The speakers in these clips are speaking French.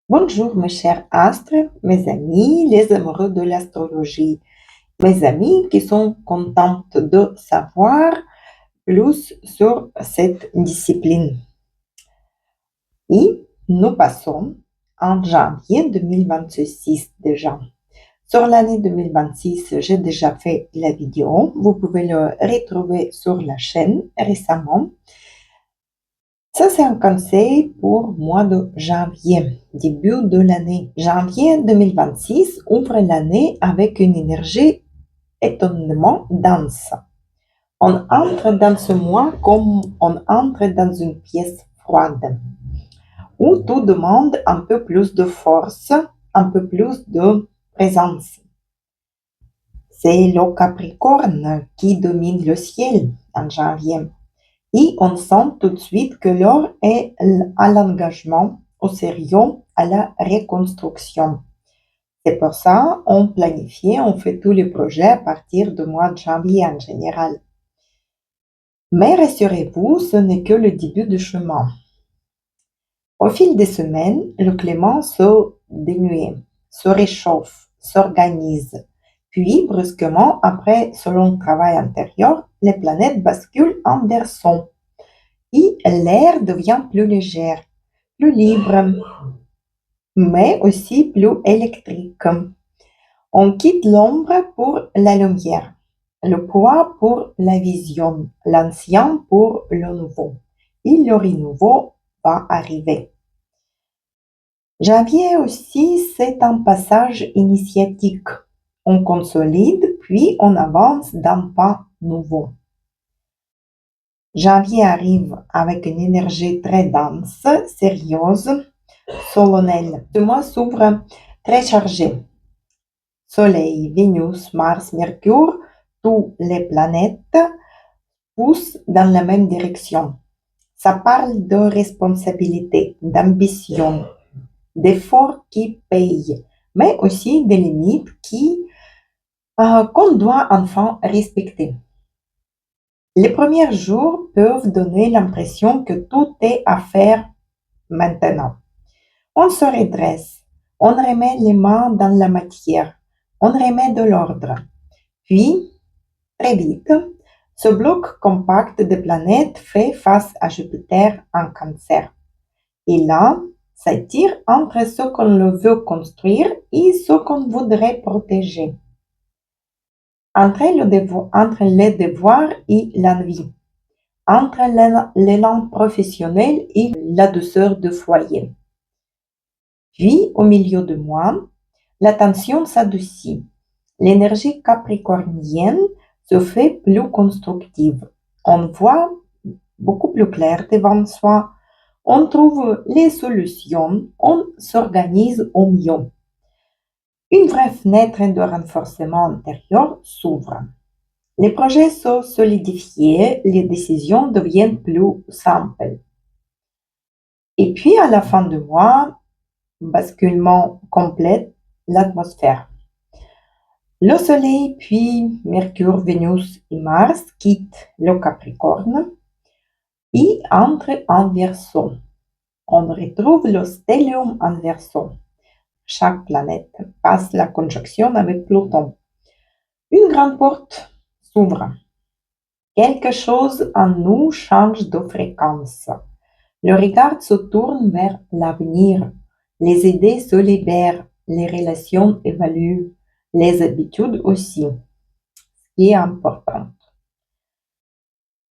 Bonjour mes chers astres, mes amis, les amoureux de l'astrologie, mes amis qui sont contents de savoir plus sur cette discipline. Et nous passons en janvier 2026 déjà. Sur l'année 2026, j'ai déjà fait la vidéo. Vous pouvez le retrouver sur la chaîne récemment. Ça, c'est un conseil pour mois de janvier, début de l'année. Janvier 2026 ouvre l'année avec une énergie étonnamment dense. On entre dans ce mois comme on entre dans une pièce froide, où tout demande un peu plus de force, un peu plus de présence. C'est le Capricorne qui domine le ciel en janvier. Et on sent tout de suite que l'heure est à l'engagement, au sérieux, à la reconstruction. C'est pour ça on planifie, on fait tous les projets à partir du mois de janvier en général. Mais rassurez-vous, ce n'est que le début du chemin. Au fil des semaines, le climat se dénuit, se réchauffe, s'organise. Puis, brusquement, après ce long travail intérieur, les planètes basculent en Verseau. Et l'air devient plus léger, plus libre, mais aussi plus électrique. On quitte l'ombre pour la lumière, le poids pour la vision, l'ancien pour le nouveau. Et le renouveau va arriver. Janvier aussi, c'est un passage initiatique. On consolide, puis on avance d'un pas nouveau. Janvier arrive avec une énergie très dense, sérieuse, solennelle. Ce mois s'ouvre très chargé. Soleil, Vénus, Mars, Mercure, toutes les planètes poussent dans la même direction. Ça parle de responsabilité, d'ambition, d'efforts qui payent, mais aussi des limites qu'on doit enfin respecter. Les premiers jours peuvent donner l'impression que tout est à faire maintenant. On se redresse, on remet les mains dans la matière, on remet de l'ordre. Puis, très vite, ce bloc compact de planètes fait face à Jupiter en Cancer. Et là, ça tire entre ce qu'on veut construire et ce qu'on voudrait protéger. Entre les devoirs et l'envie. Entre l'élan professionnel et la douceur du foyer. Puis, au milieu du mois, la tension s'adoucit. L'énergie capricornienne se fait plus constructive. On voit beaucoup plus clair devant soi. On trouve les solutions. On s'organise au mieux. Une vraie fenêtre de renforcement intérieur s'ouvre. Les projets sont solidifiés, les décisions deviennent plus simples. Et puis, à la fin du mois, basculement complet, l'atmosphère. Le Soleil, puis Mercure, Vénus et Mars quittent le Capricorne et entrent en Verseau. On retrouve le stellium en Verseau. Chaque planète passe la conjonction avec Pluton. Une grande porte s'ouvre. Quelque chose en nous change de fréquence. Le regard se tourne vers l'avenir. Les idées se libèrent, les relations évoluent, les habitudes aussi, ce qui est important.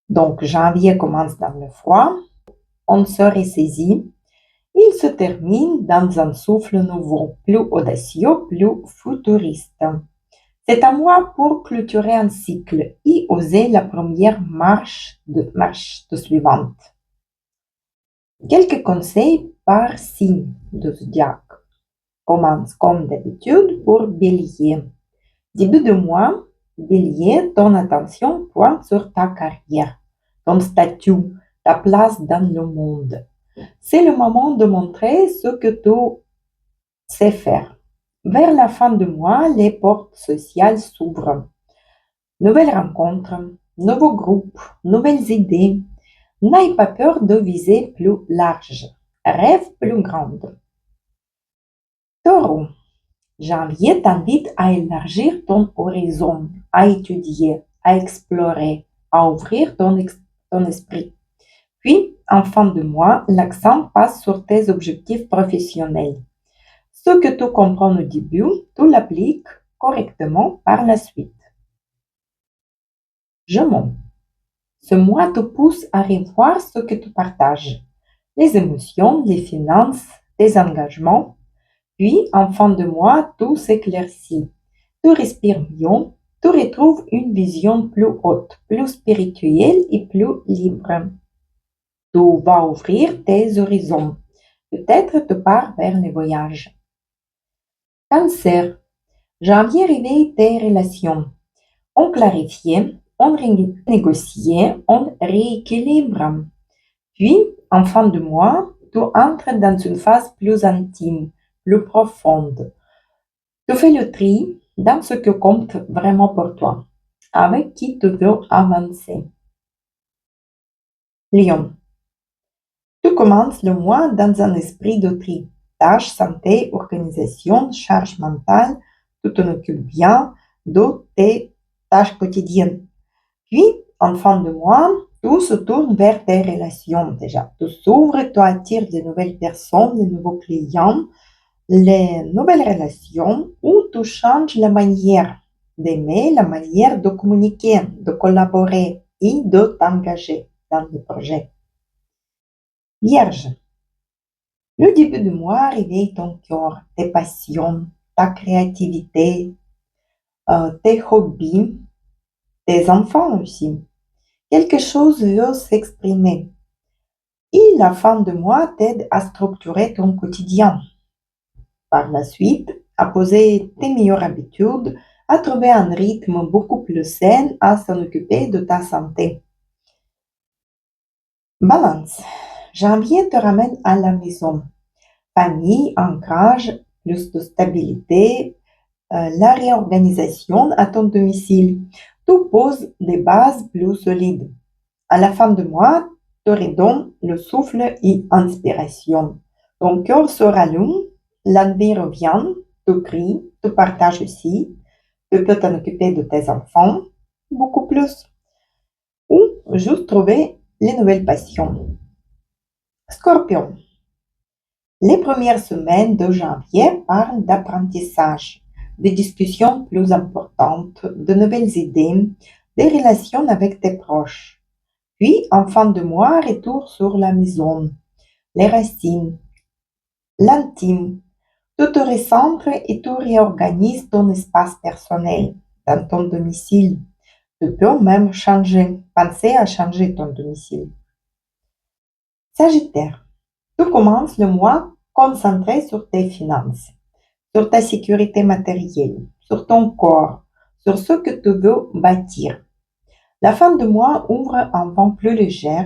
Donc, janvier commence dans le froid, on se ressaisit, il se termine dans un souffle nouveau, plus audacieux, plus futuriste. C'est à moi pour clôturer un cycle et oser la première marche de suivante. Quelques conseils par signe de zodiaque. Commence comme d'habitude pour Bélier. Début de mois, Bélier, ton attention pointe sur ta carrière, ton statut, ta place dans le monde. C'est le moment de montrer ce que tu sais faire. Vers la fin du mois, les portes sociales s'ouvrent. Nouvelles rencontres, nouveaux groupes, nouvelles idées. N'aie pas peur de viser plus large. Rêve plus grande. Taureau, janvier t'invite à élargir ton horizon, à étudier, à explorer, à ouvrir ton esprit. Puis, en fin de mois, l'accent passe sur tes objectifs professionnels. Ce que tu comprends au début, tu l'appliques correctement par la suite. Gémeaux, ce mois te pousse à revoir ce que tu partages, les émotions, les finances, tes engagements. Puis, en fin de mois, tout s'éclaircit. Tu respires mieux, tu retrouves une vision plus haute, plus spirituelle et plus libre. Tu vas ouvrir tes horizons. Peut-être tu pars vers les voyages. Cancer, janvier réveille tes relations. On clarifie, on négocie, on rééquilibre. Puis, en fin de mois, tu entres dans une phase plus intime, plus profonde. Tu fais le tri dans ce que compte vraiment pour toi, avec qui tu veux avancer. Lion, tu commences le mois dans un esprit de tri. Tâches, santé, organisation, charge mentale, tu t'en occupes bien de tes tâches quotidiennes. Puis, en fin de mois, tout se tourne vers tes relations déjà. Tu s'ouvres, tu attires de nouvelles personnes, de nouveaux clients, les nouvelles relations où tu changes la manière d'aimer, la manière de communiquer, de collaborer et de t'engager dans le projet. Vierge, le début du mois réveille ton cœur, tes passions, ta créativité, tes hobbies, tes enfants aussi. Quelque chose veut s'exprimer. Et la fin de mois t'aide à structurer ton quotidien. Par la suite, à poser tes meilleures habitudes, à trouver un rythme beaucoup plus sain, à s'en occuper de ta santé. Balance. Janvier te ramène à la maison. Famille, ancrage, plus de stabilité, la réorganisation à ton domicile. Tout pose des bases plus solides. À la fin du mois, tu redonnes le souffle et inspiration. Ton cœur se rallume, l'envie revient, tu cries, tu partages aussi, tu peux t'en occuper de tes enfants, beaucoup plus, ou juste trouver les nouvelles passions. Scorpion, les premières semaines de janvier parlent d'apprentissage, de discussions plus importantes, de nouvelles idées, des relations avec tes proches. Puis, en fin de mois, retour sur la maison, les racines, l'intime. Tu te recentres et tu réorganises ton espace personnel dans ton domicile. Tu peux même penser à changer ton domicile. Sagittaire, tu commences le mois concentré sur tes finances, sur ta sécurité matérielle, sur ton corps, sur ce que tu veux bâtir. La fin de mois ouvre un vent plus léger,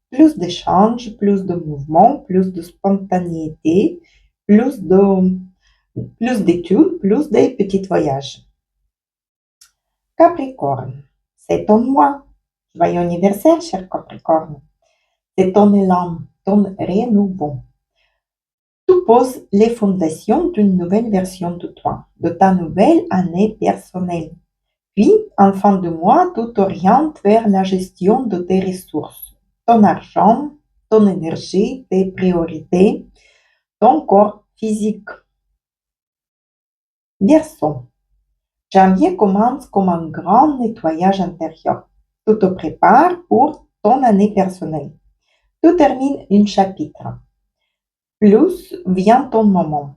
plus d'échanges, plus de mouvements, plus de spontanéité, plus d'études, plus de petits voyages. Capricorne, c'est ton mois. Joyeux anniversaire, cher Capricorne. C'est ton élan, ton renouveau. Tu poses les fondations d'une nouvelle version de toi, de ta nouvelle année personnelle. Puis, en fin de mois, tu t'orientes vers la gestion de tes ressources, ton argent, ton énergie, tes priorités, ton corps physique. Verseau, janvier commence comme un grand nettoyage intérieur. Tu te prépares pour ton année personnelle. Tu termines un chapitre. Plus vient ton moment.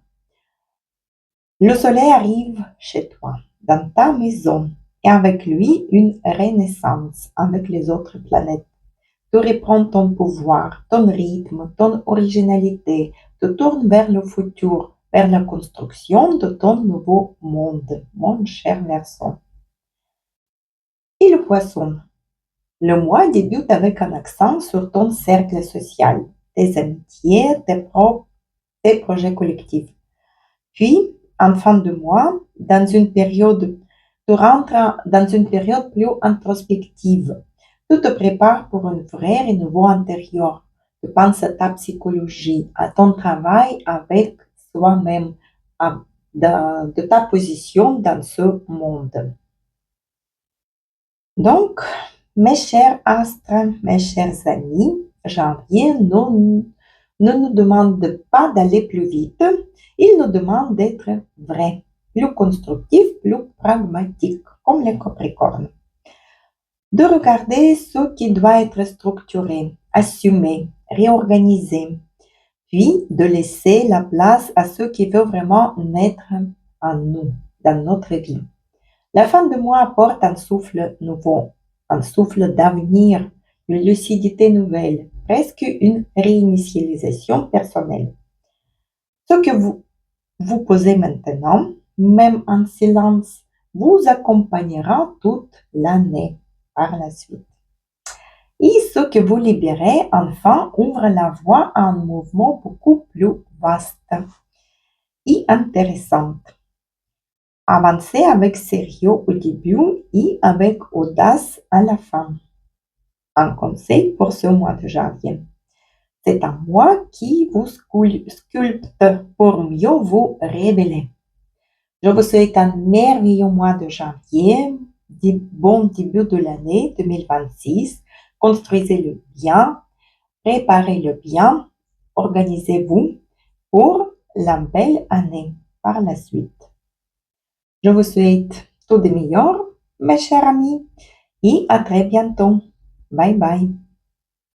Le soleil arrive chez toi, dans ta maison, et avec lui une renaissance avec les autres planètes. Tu reprends ton pouvoir, ton rythme, ton originalité, te tournes vers le futur, vers la construction de ton nouveau monde, mon cher Verseau. Et le poisson. Le mois débute avec un accent sur ton cercle social, tes amitiés, tes projets collectifs. Puis, en fin de mois, tu rentres dans une période plus introspective. Tu te prépares pour un vrai renouveau intérieur. Tu penses à ta psychologie, à ton travail avec soi-même, de ta position dans ce monde. Donc, mes chers astres, mes chers amis, janvier ne nous demande pas d'aller plus vite, il nous demande d'être vrai, plus constructif, plus pragmatique, comme les Capricornes. De regarder ce qui doit être structuré, assumé, réorganisé, puis de laisser la place à ce qui veut vraiment naître en nous, dans notre vie. La fin de mois apporte un souffle nouveau, un souffle d'avenir, une lucidité nouvelle, presque une réinitialisation personnelle. Ce que vous posez maintenant, même en silence, vous accompagnera toute l'année par la suite. Et ce que vous libérez, enfin, ouvre la voie à un mouvement beaucoup plus vaste et intéressant. Avancez avec sérieux au début et avec audace à la fin. Un conseil pour ce mois de janvier. C'est un mois qui vous sculpte pour mieux vous révéler. Je vous souhaite un merveilleux mois de janvier, bon début de l'année 2026. Construisez-le bien, préparez-le bien, organisez-vous pour la belle année par la suite. Je vous souhaite tout de meilleur, mes chers amis, et à très bientôt. Bye bye.